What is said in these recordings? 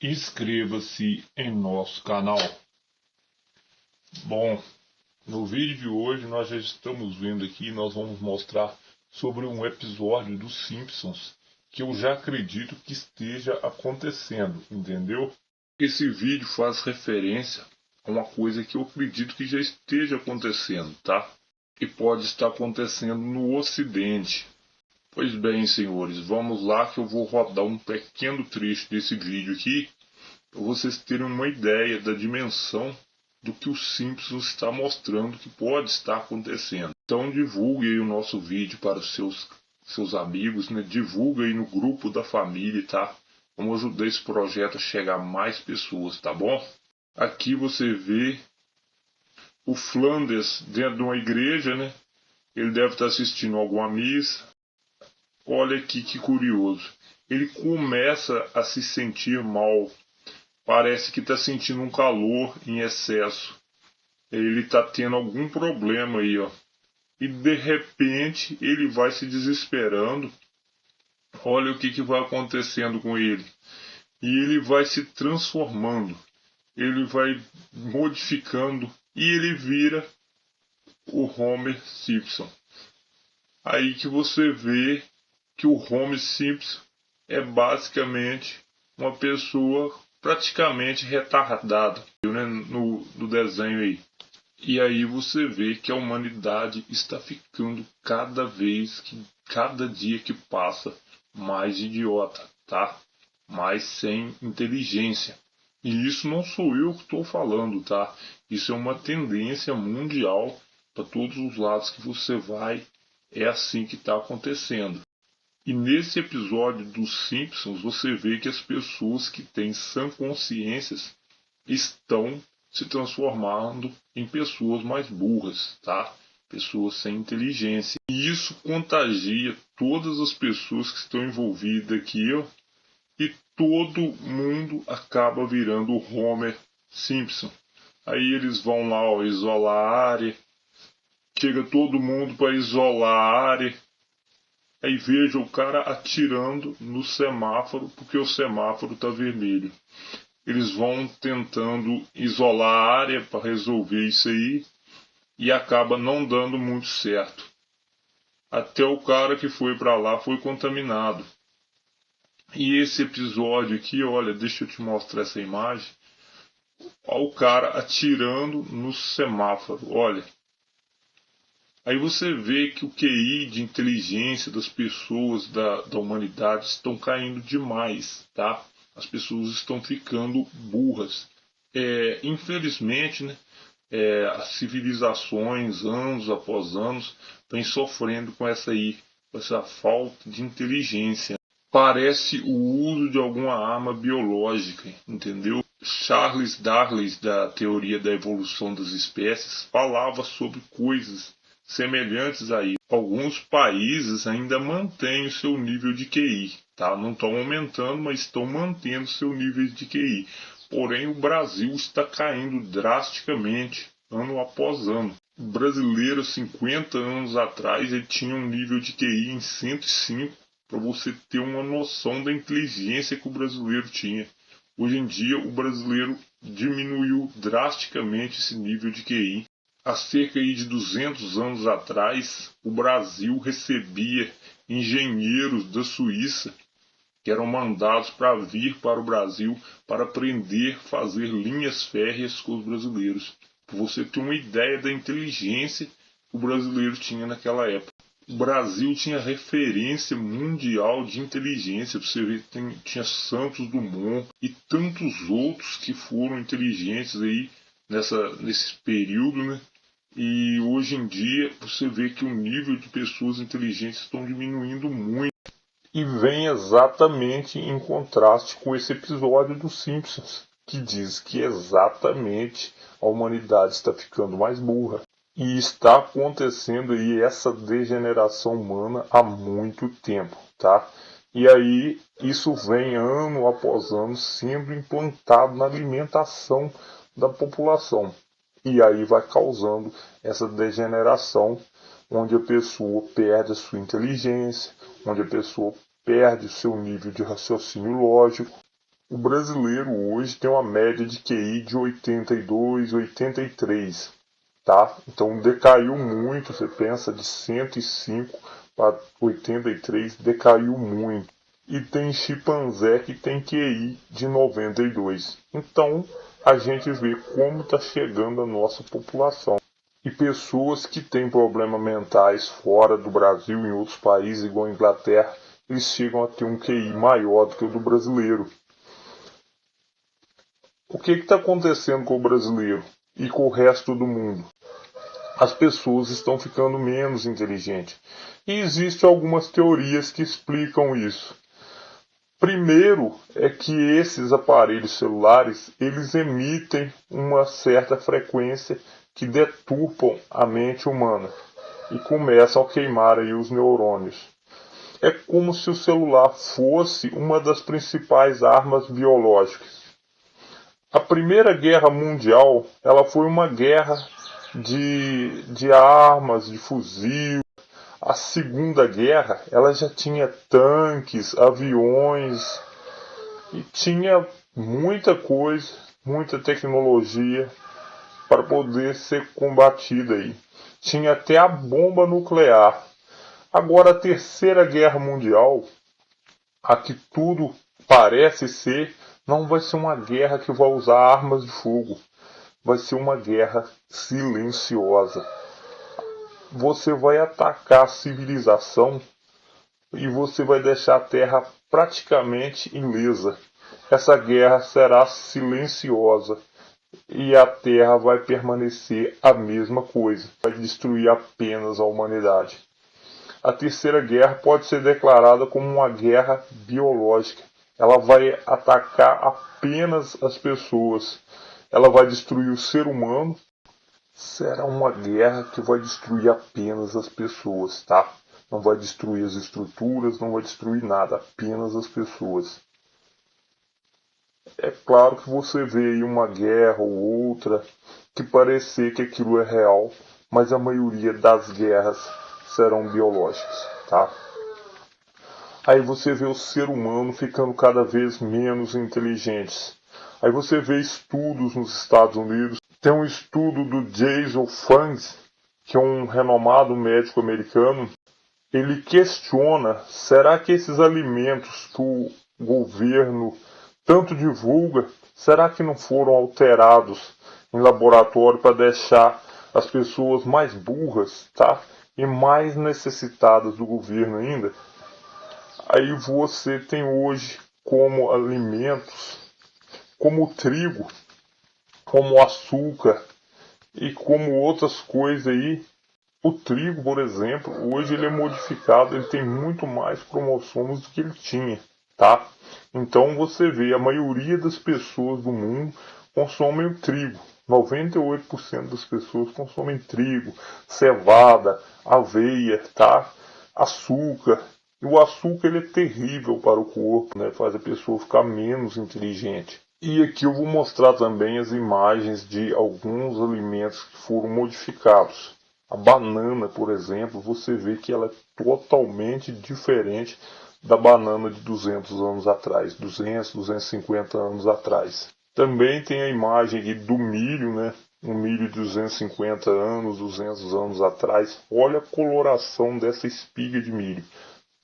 Inscreva-se em nosso canal. Bom, no vídeo de hoje nós já estamos vendo aqui, nós vamos mostrar sobre um episódio dos Simpsons que eu já acredito que esteja acontecendo, entendeu? Esse vídeo faz referência a uma coisa que eu acredito que já esteja acontecendo, tá? E pode estar acontecendo no Ocidente. Pois bem, senhores, vamos lá que eu vou rodar um pequeno trecho desse vídeo aqui para vocês terem uma ideia da dimensão do que o Simpsons está mostrando que pode estar acontecendo. Então divulgue aí o nosso vídeo para os seus amigos, né? Divulgue aí no grupo da família, tá? Vamos ajudar esse projeto a chegar a mais pessoas, tá bom? Aqui você vê o Flanders dentro de uma igreja, né? Ele deve estar assistindo alguma missa. Olha aqui que curioso. Ele começa a se sentir mal. Parece que está sentindo um calor em excesso. Ele está tendo algum problema aí, ó. E de repente ele vai se desesperando. Olha o que vai acontecendo com ele. E ele vai se transformando. Ele vai modificando. E ele vira o Homer Simpson. Aí que você vê que o Homer Simpson é basicamente uma pessoa praticamente retardada, né, no desenho aí. E aí você vê que a humanidade está ficando cada dia que passa, mais idiota, tá? Mais sem inteligência. E isso não sou eu que estou falando, tá? Isso é uma tendência mundial para todos os lados que você vai. É assim que está acontecendo. E nesse episódio dos Simpsons você vê que as pessoas que têm sã consciência estão se transformando em pessoas mais burras, tá? Pessoas sem inteligência. E isso contagia todas as pessoas que estão envolvidas aqui, ó, e todo mundo acaba virando o Homer Simpson. Aí eles vão lá, ó, isolar a área. Chega todo mundo para isolar a área. Aí veja o cara atirando no semáforo, porque o semáforo está vermelho. Eles vão tentando isolar a área para resolver isso aí e acaba não dando muito certo. Até o cara que foi para lá foi contaminado. E esse episódio aqui, olha, deixa eu te mostrar essa imagem. Olha o cara atirando no semáforo, olha. Aí você vê que o QI de inteligência das pessoas da humanidade estão caindo demais, tá? As pessoas estão ficando burras. Infelizmente, né, as civilizações, anos após anos, vêm sofrendo com essa falta de inteligência. Parece o uso de alguma arma biológica, entendeu? Charles Darwin, da teoria da evolução das espécies, falava sobre coisas semelhantes a isso. Alguns países ainda mantêm o seu nível de QI, tá? Não estão aumentando, mas estão mantendo seu nível de QI. Porém, o Brasil está caindo drasticamente, ano após ano. O brasileiro, 50 anos atrás, ele tinha um nível de QI em 105, para você ter uma noção da inteligência que o brasileiro tinha. Hoje em dia, o brasileiro diminuiu drasticamente esse nível de QI. Há cerca de 200 anos atrás, o Brasil recebia engenheiros da Suíça que eram mandados para vir para o Brasil para aprender a fazer linhas férreas com os brasileiros. Para você ter uma ideia da inteligência que o brasileiro tinha naquela época. O Brasil tinha referência mundial de inteligência. Você vê que tinha Santos Dumont e tantos outros que foram inteligentes aí nesse período, né? E hoje em dia você vê que o nível de pessoas inteligentes estão diminuindo muito. E vem exatamente em contraste com esse episódio dos Simpsons, que diz que exatamente a humanidade está ficando mais burra. E está acontecendo aí essa degeneração humana há muito tempo, tá? E aí isso vem ano após ano sendo implantado na alimentação da população. E aí vai causando essa degeneração, onde a pessoa perde a sua inteligência, onde a pessoa perde o seu nível de raciocínio lógico, O brasileiro hoje tem uma média de QI de 82, 83, tá? Então decaiu muito, você pensa de 105 para 83, decaiu muito. E tem chimpanzé que tem QI de 92. Então a gente vê como está chegando a nossa população. E pessoas que têm problemas mentais fora do Brasil, em outros países, igual a Inglaterra, eles chegam a ter um QI maior do que o do brasileiro. O que está acontecendo com o brasileiro e com o resto do mundo? As pessoas estão ficando menos inteligentes. E existem algumas teorias que explicam isso. Primeiro é que esses aparelhos celulares, eles emitem uma certa frequência que deturpam a mente humana e começam a queimar aí os neurônios. É como se o celular fosse uma das principais armas biológicas. A Primeira Guerra Mundial, ela foi uma guerra de armas, de fuzil. A Segunda Guerra, ela já tinha tanques, aviões e tinha muita coisa, muita tecnologia para poder ser combatida aí. Tinha até a bomba nuclear. Agora a Terceira Guerra Mundial, a que tudo parece ser, não vai ser uma guerra que vai usar armas de fogo. Vai ser uma guerra silenciosa. Você vai atacar a civilização e você vai deixar a Terra praticamente ilesa. Essa guerra será silenciosa e a Terra vai permanecer a mesma coisa. Vai destruir apenas a humanidade. A Terceira Guerra pode ser declarada como uma guerra biológica. Ela vai atacar apenas as pessoas. Ela vai destruir o ser humano. Será uma guerra que vai destruir apenas as pessoas, tá? Não vai destruir as estruturas, não vai destruir nada, apenas as pessoas. É claro que você vê aí uma guerra ou outra que parecer que aquilo é real, mas a maioria das guerras serão biológicas, tá? Aí você vê o ser humano ficando cada vez menos inteligente. Aí você vê estudos nos Estados Unidos. Tem um estudo do Jason Fung, que é um renomado médico americano. Ele questiona, será que esses alimentos que o governo tanto divulga, será que não foram alterados em laboratório para deixar as pessoas mais burras, tá? E mais necessitadas do governo ainda? Aí você tem hoje como alimentos, como o trigo, como o açúcar e como outras coisas aí. O trigo, por exemplo, hoje ele é modificado, ele tem muito mais cromossomos do que ele tinha, tá? Então você vê, a maioria das pessoas do mundo consomem o trigo. 98% das pessoas consomem trigo, cevada, aveia, tá? Açúcar. E o açúcar ele é terrível para o corpo, né? Faz a pessoa ficar menos inteligente. E aqui eu vou mostrar também as imagens de alguns alimentos que foram modificados. A banana, por exemplo, você vê que ela é totalmente diferente da banana de 200 anos atrás, 200, 250 anos atrás. Também tem a imagem aqui do milho, né? Um milho de 250 anos, 200 anos atrás. Olha a coloração dessa espiga de milho.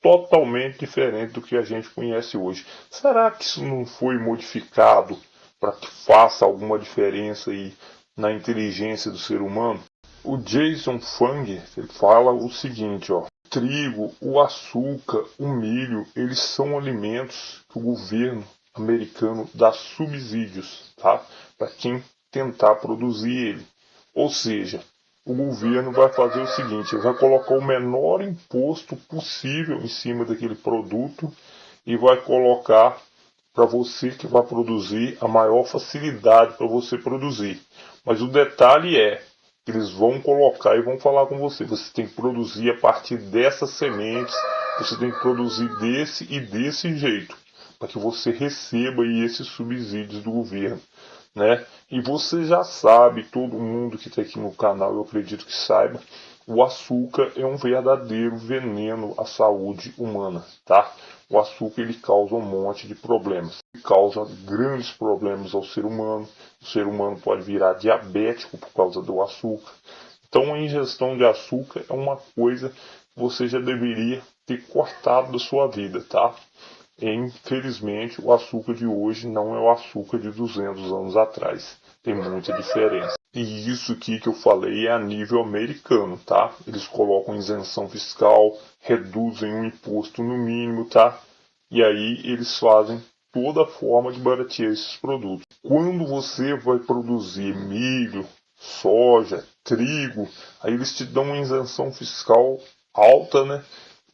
Totalmente diferente do que a gente conhece hoje. Será que isso não foi modificado para que faça alguma diferença aí na inteligência do ser humano? O Jason Fung ele fala o seguinte, ó. O trigo, o açúcar, o milho, eles são alimentos que o governo americano dá subsídios, tá? Para quem tentar produzir ele. Ou seja, o governo vai fazer o seguinte, ele vai colocar o menor imposto possível em cima daquele produto e vai colocar para você que vai produzir a maior facilidade para você produzir. Mas o detalhe é, eles vão colocar e vão falar com você. Você tem que produzir a partir dessas sementes, você tem que produzir desse e desse jeito, para que você receba aí esses subsídios do governo, né? E você já sabe, todo mundo que está aqui no canal, eu acredito que saiba, o açúcar é um verdadeiro veneno à saúde humana, tá? O açúcar ele causa um monte de problemas. Ele causa grandes problemas ao ser humano. O ser humano pode virar diabético por causa do açúcar. Então a ingestão de açúcar é uma coisa que você já deveria ter cortado da sua vida, tá? E, infelizmente, o açúcar de hoje não é o açúcar de 200 anos atrás. Tem muita diferença. E isso aqui que eu falei é a nível americano, tá? Eles colocam isenção fiscal, reduzem o imposto no mínimo, tá? E aí eles fazem toda forma de baratear esses produtos. Quando você vai produzir milho, soja, trigo, aí eles te dão uma isenção fiscal alta, né?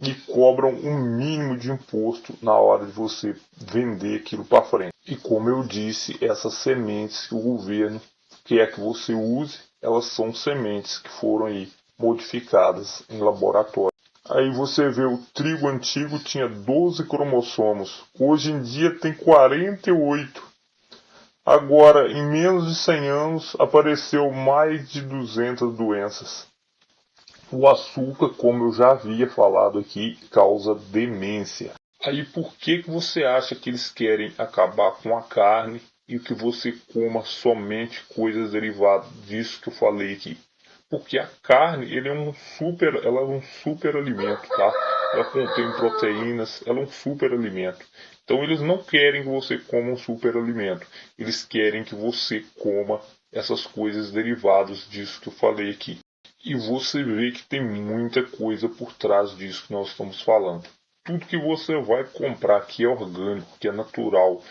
E cobram um mínimo de imposto na hora de você vender aquilo para frente. E como eu disse, essas sementes que o governo quer que você use, elas são sementes que foram aí modificadas em laboratório. Aí você vê o trigo antigo tinha 12 cromossomos, hoje em dia tem 48. Agora, em menos de 100 anos, apareceu mais de 200 doenças. O açúcar, como eu já havia falado aqui, causa demência. Aí por que você acha que eles querem acabar com a carne e que você coma somente coisas derivadas disso que eu falei aqui? Porque a carne ela é um super alimento, tá? Ela contém proteínas, ela é um super alimento. Então eles não querem que você coma um super alimento. Eles querem que você coma essas coisas derivadas disso que eu falei aqui. E você vê que tem muita coisa por trás disso que nós estamos falando. Tudo que você vai comprar que é orgânico, que é natural,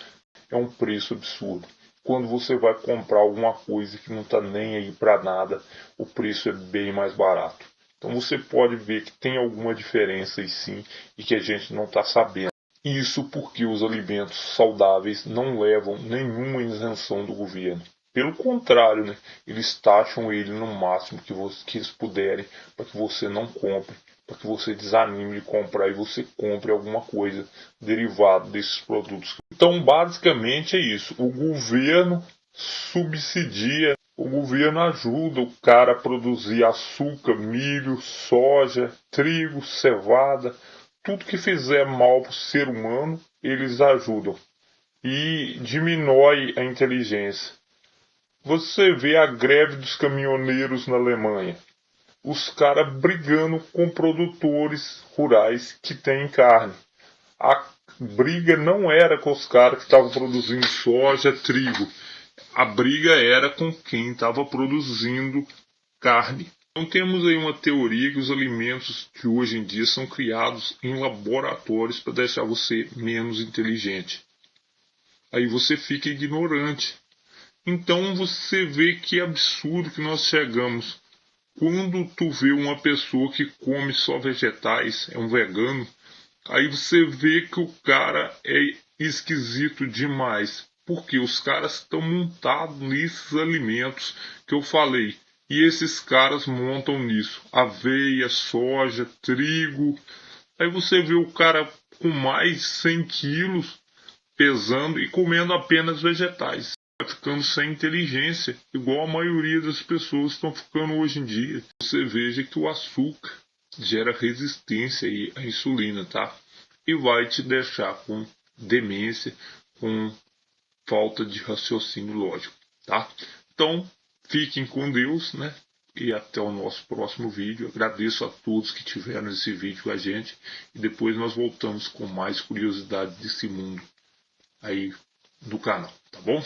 é um preço absurdo. Quando você vai comprar alguma coisa que não está nem aí para nada, o preço é bem mais barato. Então você pode ver que tem alguma diferença aí sim e que a gente não está sabendo. Isso porque os alimentos saudáveis não levam nenhuma isenção do governo. Pelo contrário, né, eles taxam ele no máximo que eles puderem para que você não compre, para que você desanime de comprar e você compre alguma coisa derivada desses produtos. Então, basicamente é isso. O governo subsidia, o governo ajuda o cara a produzir açúcar, milho, soja, trigo, cevada. Tudo que fizer mal para o ser humano, eles ajudam. E diminui a inteligência. Você vê a greve dos caminhoneiros na Alemanha. Os caras brigando com produtores rurais que têm carne. A briga não era com os caras que estavam produzindo soja, trigo. A briga era com quem estava produzindo carne. Então temos aí uma teoria que os alimentos de hoje em dia são criados em laboratórios para deixar você menos inteligente. Aí você fica ignorante. Então você vê que absurdo que nós chegamos. Quando tu vê uma pessoa que come só vegetais, é um vegano, aí você vê que o cara é esquisito demais. Porque os caras estão montados nesses alimentos que eu falei. E esses caras montam nisso. Aveia, soja, trigo. Aí você vê o cara com mais de 100 quilos pesando e comendo apenas vegetais. Ficando sem inteligência, igual a maioria das pessoas estão ficando hoje em dia. Você veja que o açúcar gera resistência à insulina, tá? E vai te deixar com demência, com falta de raciocínio lógico, tá? Então, fiquem com Deus, né? E até o nosso próximo vídeo. Agradeço a todos que tiveram esse vídeo com a gente. E depois nós voltamos com mais curiosidades desse mundo aí do canal, tá bom?